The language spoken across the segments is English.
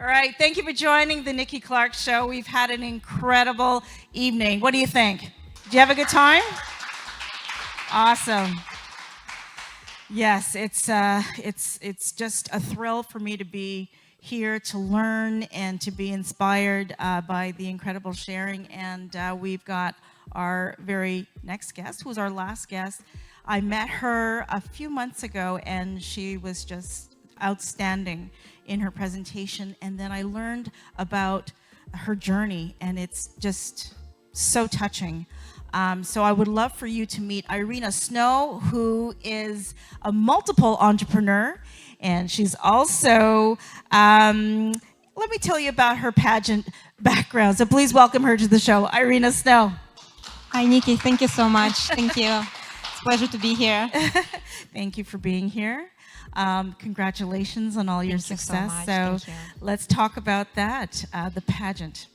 right, thank you for joining the Nikki Clarke Show. We've had an incredible evening. What do you think? Did you have a good time? Awesome. Yes, it's just a thrill for me to be here to learn and to be inspired by the incredible sharing. And we've got our very next guest, who's our last guest. I met her a few months ago, and she was just outstanding in her presentation. And then I learned about her journey, and it's just so touching. So I would love for you to meet Irina Snow, who is a multiple entrepreneur, and she's also, let me tell you about her pageant background. So please welcome her to the show, Irina Snow. Hi, Nikki. Thank you so much. Thank you. It's a pleasure to be here. Thank you for being here. Congratulations on all your success. So let's talk about that, the pageant.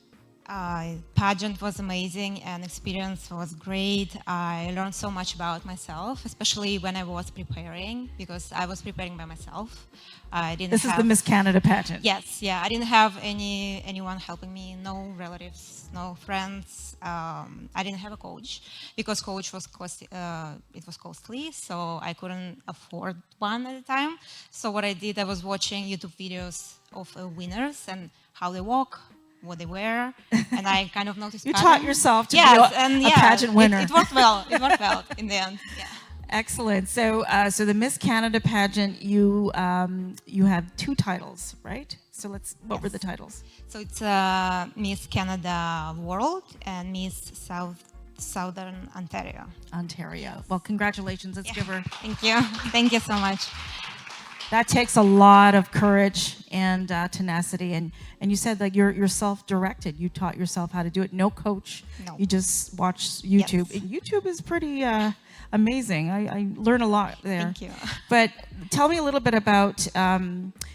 Pageant was amazing and experience was great. I learned so much about myself, especially when I was preparing, because I was preparing by myself. This is the Miss Canada pageant. Yes, yeah. I didn't have anyone helping me, no relatives, no friends. I didn't have a coach because coach was costly, so I couldn't afford one at the time. So what I did, I was watching YouTube videos of winners and how they walk, what they wear, and I kind of noticed. You taught yourself to be a pageant winner. It worked well. It worked well in the end. Yeah. Excellent. So, so the Miss Canada pageant, you have 2 titles, right? So what were the titles? So it's Miss Canada World and Miss Southern Ontario. Ontario. Well, congratulations. Let's give her. Thank you. Thank you so much. That takes a lot of courage and tenacity, and you said that you're self-directed. You taught yourself how to do it. No coach. No. You just watch YouTube. Yes. And YouTube is pretty amazing. I learn a lot there. Thank you. But tell me a little bit about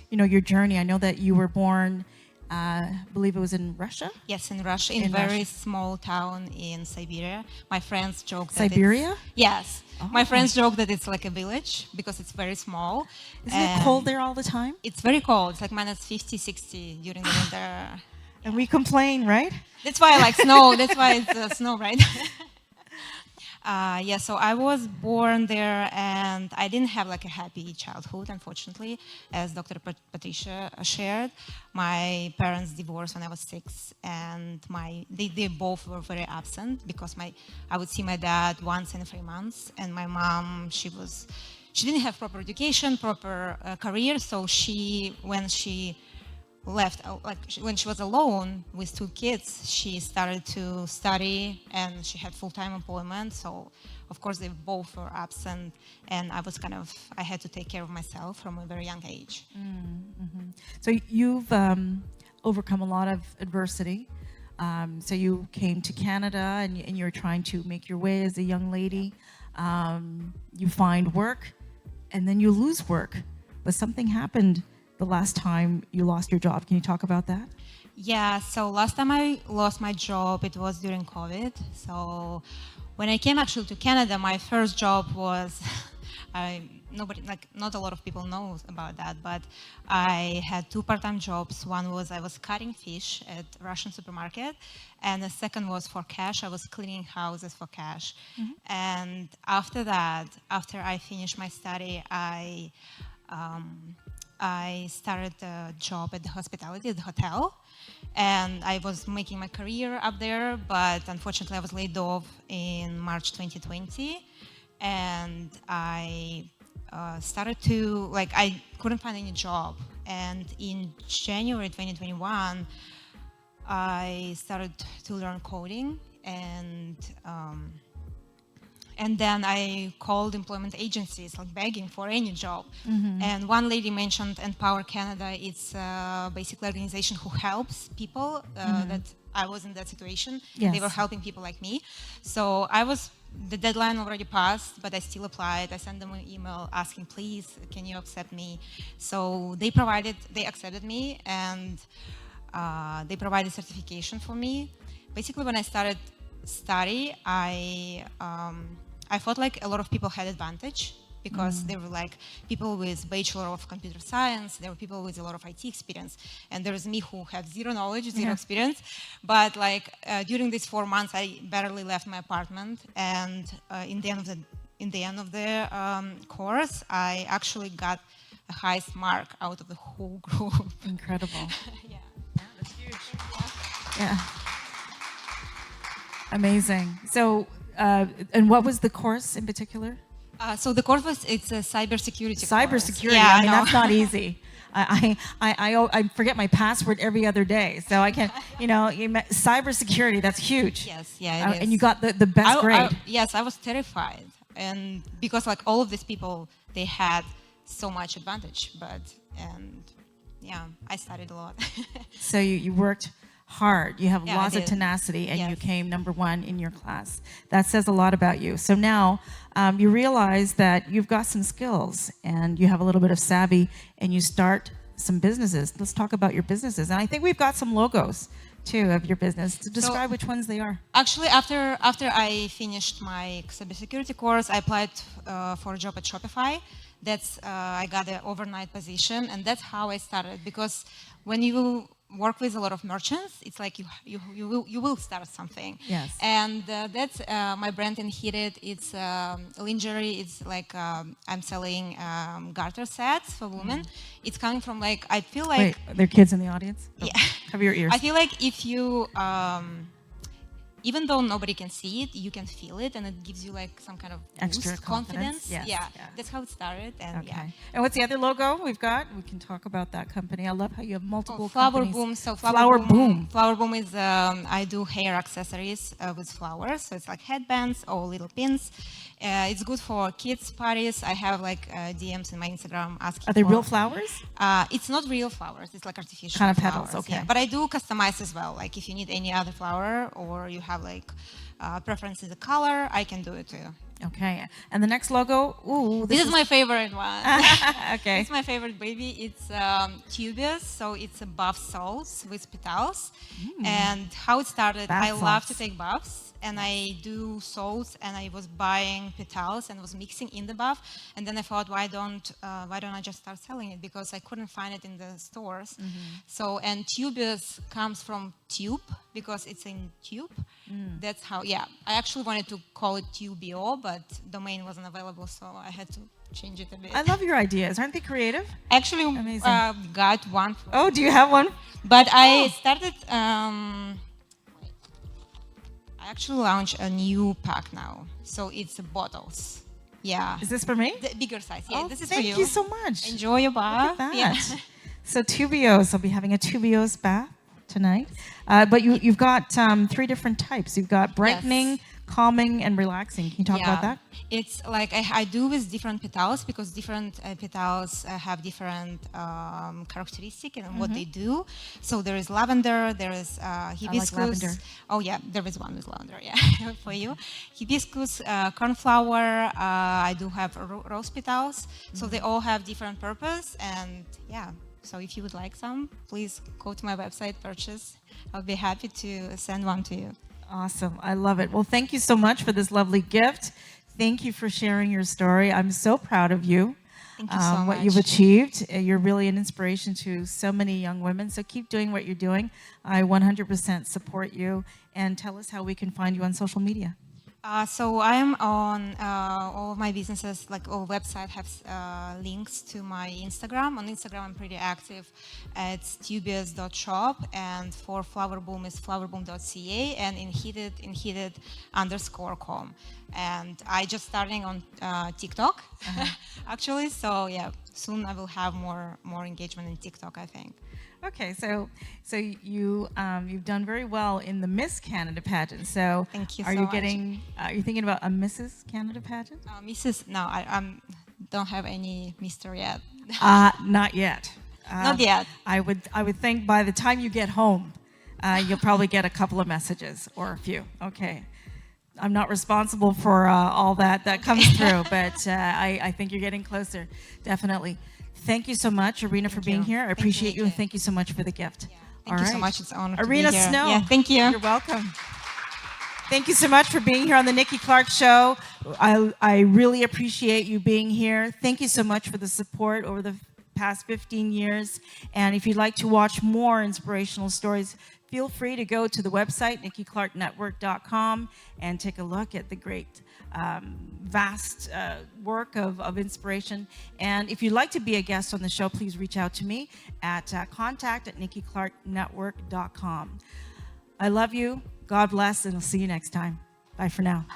your journey. I know that you were born, I believe it was in Russia. Yes, in Russia, in a very small town in Siberia. My friends joke that Siberia? Yes. Oh. My friends joke that it's like a village because it's very small. Isn't it cold there all the time? It's very cold. It's like minus 50, 60 during the winter. And we complain, right? That's why I like snow. That's why it's snow, right? Yeah, so I was born there, and I didn't have like a happy childhood, unfortunately, as Dr. Patricia shared. My parents divorced when I was 6, and they both were very absent because I would see my dad once in 3 months, and my mom, she didn't have proper education, proper career, so when she left, when she was alone with 2 kids, she started to study and she had full-time employment. So of course they both were absent, and I had to take care of myself from a very young age. Mm-hmm. So you've overcome a lot of adversity. So you came to Canada and you're trying to make your way as a young lady. You find work and then you lose work, but something happened the last time you lost your job. Can you talk about that? Yeah, so last time I lost my job, it was during COVID. So when I came actually to Canada, my first job was, not a lot of people know about that, but I had 2 part-time jobs. One was I was cutting fish at Russian supermarket, and the second was for cash. I was cleaning houses for cash. Mm-hmm. And after that, after I finished my study, I started a job at the hospitality, at the hotel, and I was making my career up there, but unfortunately I was laid off in March 2020, and I started to, I couldn't find any job, and in January 2021, I started to learn coding, and then I called employment agencies, begging for any job. Mm-hmm. And one lady mentioned Empower Canada. It's basically an organization who helps people that I was in that situation. Yes. They were helping people like me. So the deadline already passed, but I still applied. I sent them an email asking, please, can you accept me? So they accepted me, and they provided certification for me. Basically, when I started study, I felt like a lot of people had advantage because there were like people with Bachelor of Computer Science, there were people with a lot of IT experience, and there was me who had zero knowledge, zero experience. But like during these 4 months, I barely left my apartment, and in the end of the course, I actually got the highest mark out of the whole group. Incredible. Yeah. That's huge. Yeah. Amazing. So, and what was the course in particular? So the course it's a cybersecurity course. Cybersecurity. Yeah, I mean, that's not easy. I forget my password every other day, so I can, cybersecurity. That's huge. Yes, yeah, it is. And you got the best grade. Yes, I was terrified, and because like all of these people, they had so much advantage, I studied a lot. So you worked hard. You have Yeah, lots I of did. tenacity, and you Yes. came number 1 in your class. That says a lot about you. So now you realize that you've got some skills, and you have a little bit of savvy, and you start some businesses. Let's talk about your businesses. And I think we've got some logos too of your business. To describe which ones they are. Actually, after I finished my cybersecurity course, I applied for a job at Shopify. That's I got an overnight position, and that's how I started. Because when you work with a lot of merchants, it's like you will start something. Yes. And that's my brand in Heated. It's lingerie. It's like I'm selling garter sets for women. It's coming from like I feel like. Wait, are there kids in the audience? Oh, Yeah. cover your ears. I feel like if you, even though nobody can see it, you can feel it, and it gives you like some kind of Extra boost, confidence. confidence. Yes, Yeah, yeah. that's how it started. And Okay. yeah. And what's the other logo we've got? We can talk about that company. I love how you have multiple Flower companies. Boom. So Flower Boom. Flower Boom is I do hair accessories with flowers. So it's like headbands or little pins. It's good for kids parties. I have like DMs in my Instagram asking. Are they for, real flowers? It's not real flowers. It's like artificial Kind of petals, flowers, okay. Yeah. But I do customize as well. Like if you need any other flower or you have like preference in the color, I can do it too. Okay. And the next logo, ooh, This is my favorite one. okay. It's my favorite baby. It's tubious, so it's a buff soles with petals. And how it started, Bath I love to salts. take buffs, and I do soles, and I was buying petals and was mixing in the buff. And then I thought, why don't I just start selling it? Because I couldn't find it in the stores. So and tubious comes from tube because it's in tube. That's how. Yeah, I actually wanted to call it Tubio, but domain wasn't available, so I had to change it a bit. I love your ideas. Aren't they creative? Actually, Amazing. got one, Oh, do you have one? but I started. I actually launched a new pack now, so it's bottles. Yeah, Is this for me? the bigger size. Yeah, Oh, this is for thank you. you so much. Enjoy your bath. Look at Yeah. that. So tubios, I'll be having a tubios bath tonight. But you've got 3 different types. You've got brightening, Yes. calming, and relaxing. Can you talk about that? It's like I do with different petals because different petals have different characteristic and what they do. So there is lavender, there is hibiscus. lavender. Oh yeah, there is one with lavender. Yeah, for you. Hibiscus, cornflower. I do have rose petals. So they all have different purpose, and yeah. So if you would like some, please go to my website, purchase. I'll be happy to send one to you. Awesome. I love it. Well, thank you so much for this lovely gift. Thank you for sharing your story. I'm so proud of you. Thank you so much. What you've achieved. You're really an inspiration to so many young women. So keep doing what you're doing. I 100% support you. And tell us how we can find you on social media. So I'm on all of my businesses, like all website have links to my Instagram. On Instagram, I'm pretty active. It's tubious.shop, and for Flower Boom is flowerboom.ca, and in heated_com. And I just starting on TikTok, actually. So yeah, soon I will have more engagement in TikTok, I think. Okay, so you've done very well in the Miss Canada pageant. So Thank you are so you much. getting? Are you thinking about a Mrs. Canada pageant? Mrs. No, I don't have any Mr. yet. Not yet. Not yet. I would think by the time you get home, you'll probably get a couple of messages or a few. Okay. I'm not responsible for all that comes through, but I think you're getting closer, definitely. Thank you so much, Irina, for being you. here. I Thank you, appreciate you, and Nikki. thank you so much for the gift. Thank you so much. It's an honor to be Irina here. Snow. Yeah, thank you. You're welcome. Thank you so much for being here on the Nikki Clarke Show. I really appreciate you being here. Thank you so much for the support over the past 15 years. And if you'd like to watch more inspirational stories, feel free to go to the website, 𝘞𝘰𝘳𝑗𝑡network.com, and take a look at the great, vast work of inspiration. And if you'd like to be a guest on the show, please reach out to me at contact@𝘞𝘰𝘳𝗏𝑗𝑡network.com. I love you. God bless, and I'll see you next time. Bye for now.